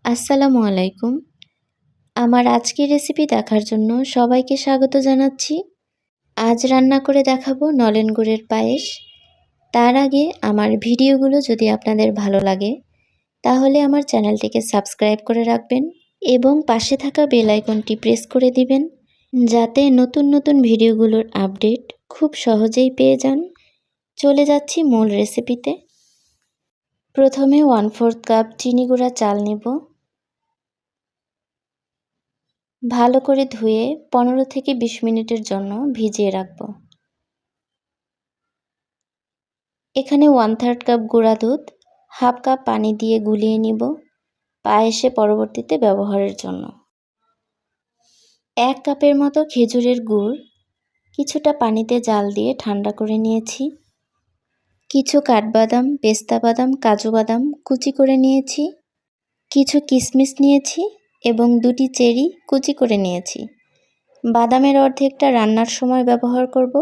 আসসালামু আলাইকুম। আমার আজকের রেসিপি দেখার জন্য সবাইকে স্বাগত জানাচ্ছি। আজ রান্না করে দেখাবো নলেন গুড়ের পায়েস। তার আগে আমার ভিডিওগুলো যদি আপনাদের ভালো লাগে তাহলে আমার চ্যানেলটিকে সাবস্ক্রাইব করে রাখবেন এবং পাশে থাকা বেল আইকনটি প্রেস করে দিবেন যাতে নতুন নতুন ভিডিওগুলোর আপডেট খুব সহজেই পেয়ে যান। চলে যাচ্ছি মূল রেসিপিতে। প্রথমে 1/4 কাপ চিনি গুঁড়া চাল নেব। ভালো করে ধুয়ে 15 থেকে 20 মিনিটের জন্য ভিজিয়ে রাখব। এখানে 1/3 কাপ গুঁড়া দুধ, 1/2 কাপ পানি দিয়ে গুলিয়ে নিব পায়েসে পরবর্তীতে ব্যবহারের জন্য। 1 কাপের মতো খেজুরের গুড় কিছুটা পানিতে জাল দিয়ে ঠান্ডা করে নিয়েছি। কিছু কাঠবাদাম, পেস্তা বাদাম, কাজু বাদাম কুচি করে নিয়েছি। কিছু কিশমিশ নিয়েছি এবং 2টি চেরি কুচি করে নিয়েছি। বাদামের অর্ধেকটা রান্নার সময় ব্যবহার করব,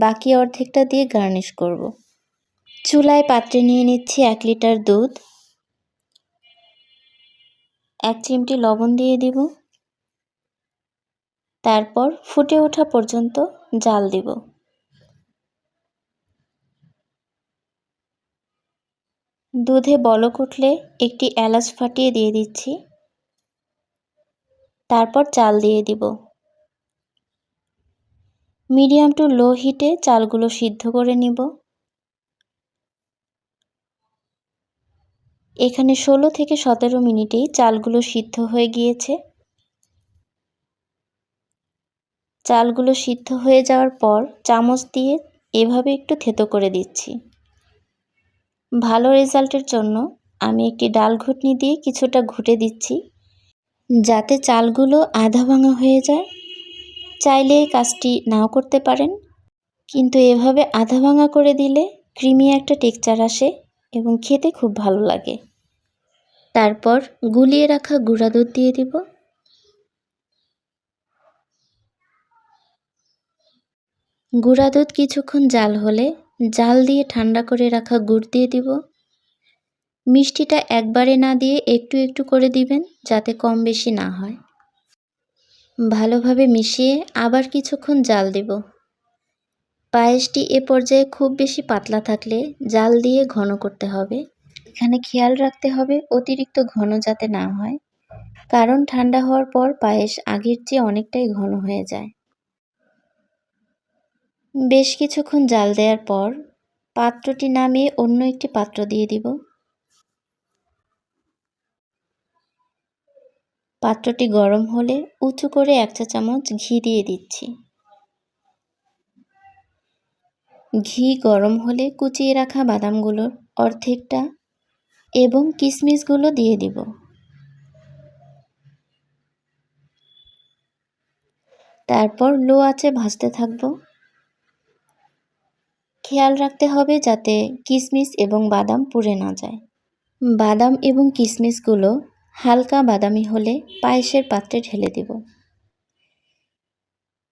বাকি অর্ধেকটা দিয়ে গার্নিশ করব। চুলায় পাত্রে নিয়ে নিচ্ছি 1 লিটার দুধ। 1 চিমটি লবণ দিয়ে দিব। তারপর ফুটে ওঠা পর্যন্ত জাল দিব। দুধে বলক উঠলে একটি এলাচ ফাটিয়ে দিয়ে দিচ্ছি। তারপর চাল দিয়ে দিব। মিডিয়াম টু লো হিটে চালগুলো সিদ্ধ করে নিব। এখানে 16 থেকে 17 মিনিটেই চালগুলো সিদ্ধ হয়ে গিয়েছে। চালগুলো সিদ্ধ হয়ে যাওয়ার পর চামচ দিয়ে এভাবে একটু থেতো করে দিচ্ছি। ভালো রেজাল্টের জন্য আমি একটি ডাল ঘুটনি দিয়ে কিছুটা ঘুটে দিচ্ছি যাতে চালগুলো আধা ভাঙা হয়ে যায়। চাইলে এই কাজটি নাও করতে পারেন, কিন্তু এভাবে আধা ভাঙা করে দিলে ক্রিমি একটা টেক্সচার আসে এবং খেতে খুব ভালো লাগে। তারপর গুলিয়ে রাখা গুঁড়া দুধ দিয়ে দিব। গুঁড়া দুধ কিছুক্ষণ জাল হলে জাল দিয়ে ঠান্ডা করে রাখা গুড় দিয়ে দিব। মিষ্টিটা একবারে না দিয়ে একটু একটু করে দিবেন যাতে কম বেশি না হয়। ভালোভাবে মিশিয়ে আবার কিছুক্ষণ জাল দেব। পায়েসটি এ পর্যায়ে খুব বেশি পাতলা থাকলে জাল দিয়ে ঘন করতে হবে। এখানে খেয়াল রাখতে হবে অতিরিক্ত ঘন যাতে না হয়, কারণ ঠান্ডা হওয়ার পর পায়েস আগের চেয়ে অনেকটাই ঘন হয়ে যায়। বেশ কিছুক্ষণ জাল দেওয়ার পর পাত্রটি নামিয়ে অন্য একটি পাত্র দিয়ে দিব। পাত্রটি গরম হলে উঁচু করে 1 চা চামচ ঘি দিয়ে দিচ্ছি। ঘি গরম হলে কুচিয়ে রাখা বাদামগুলোর অর্ধেকটা এবং কিশমিশগুলো দিয়ে দিব। তারপর লো আঁচে ভাজতে থাকব। খেয়াল রাখতে হবে যাতে কিশমিশ এবং বাদাম পুড়ে না যায়। বাদাম এবং কিশমিশগুলো হালকা বাদামি হলে পায়েসের পাত্রে ঢেলে দেব।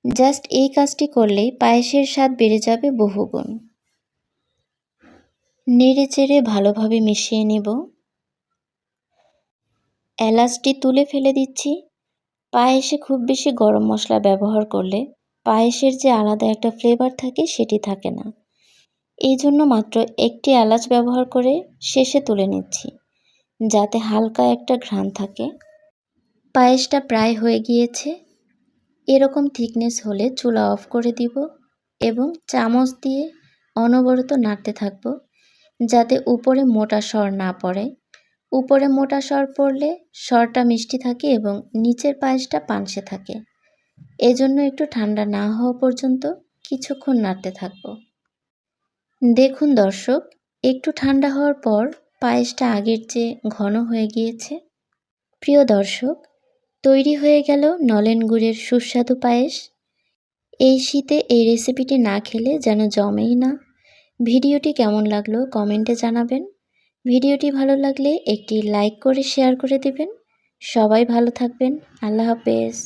জাস্ট এই কাজটি করলেই পায়েসের স্বাদ বেড়ে যাবে বহুগুণ। নেড়ে চেড়ে ভালোভাবে মিশিয়ে নেব। এলাচটি তুলে ফেলে দিচ্ছি। পায়েসে খুব বেশি গরম মশলা ব্যবহার করলে পায়েসের যে আলাদা একটা ফ্লেভার থাকে সেটি থাকে না। এই জন্য মাত্র একটি এলাচ ব্যবহার করে শেষে তুলে নিচ্ছি যাতে হালকা একটা ঘ্রাণ থাকে। পায়েসটা প্রায় হয়ে গিয়েছে। এরকম থিকনেস হলে চুলা অফ করে দিব এবং চামচ দিয়ে অনবরত নাড়তে থাকব যাতে উপরে মোটা সর না পড়ে। উপরে মোটা সর পড়লে সরটা মিষ্টি থাকে এবং নিচের পায়েসটা পানসে থাকে। এজন্য একটু ঠান্ডা না হওয়া পর্যন্ত কিছুক্ষণ নাড়তে থাকব। দেখুন দর্শক, একটু ঠান্ডা হওয়ার পর পায়েসটা আগের চেয়ে ঘন হয়ে গিয়েছে। প্রিয় দর্শক, তৈরি হয়ে গেল নলেন গুড়ের সুস্বাদু পায়েস। এই শীতে এই রেসিপিটি না খেলে যেন জমেই না। ভিডিওটি কেমন লাগলো কমেন্টে জানাবেন। ভিডিওটি ভালো লাগলে একটি লাইক করে শেয়ার করে দেবেন। সবাই ভালো থাকবেন। আল্লাহ হাফেজ।